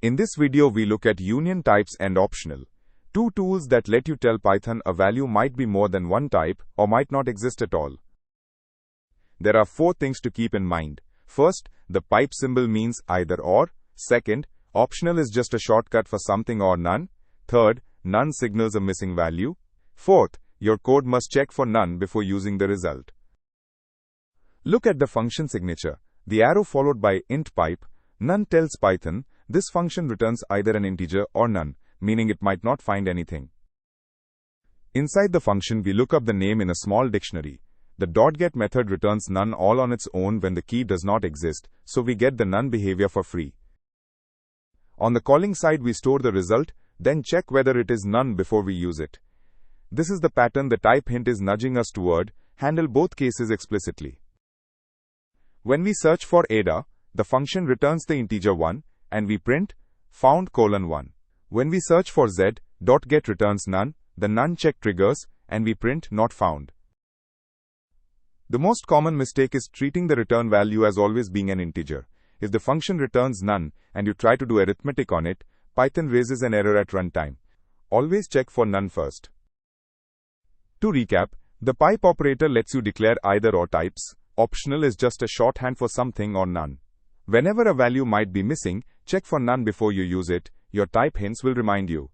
In this video we look at union types and optional, two tools that let you tell Python a value might be more than one type or might not exist at all. There are 4 things to keep in mind. First, the pipe symbol means either or. Second, optional is just a shortcut for something or none. Third, none signals a missing value. Fourth, your code must check for none before using the result. Look at the function signature. The arrow followed by int pipe, none tells Python, this function returns either an integer or none, meaning it might not find anything. Inside the function, we look up the name in a small dictionary. The .get method returns none all on its own when the key does not exist, so we get the none behavior for free. On the calling side, we store the result, then check whether it is none before we use it. This is the pattern the type hint is nudging us toward. Handle both cases explicitly. When we search for Ada, the function returns the integer 1, and we print found:1. When we search for Z, .get returns none, the none check triggers, and we print not found. The most common mistake is treating the return value as always being an integer. If the function returns none, and you try to do arithmetic on it, Python raises an error at runtime. Always check for none first. To recap, the pipe operator lets you declare either or types. Optional is just a shorthand for something or none. Whenever a value might be missing, check for none before you use it. Your type hints will remind you.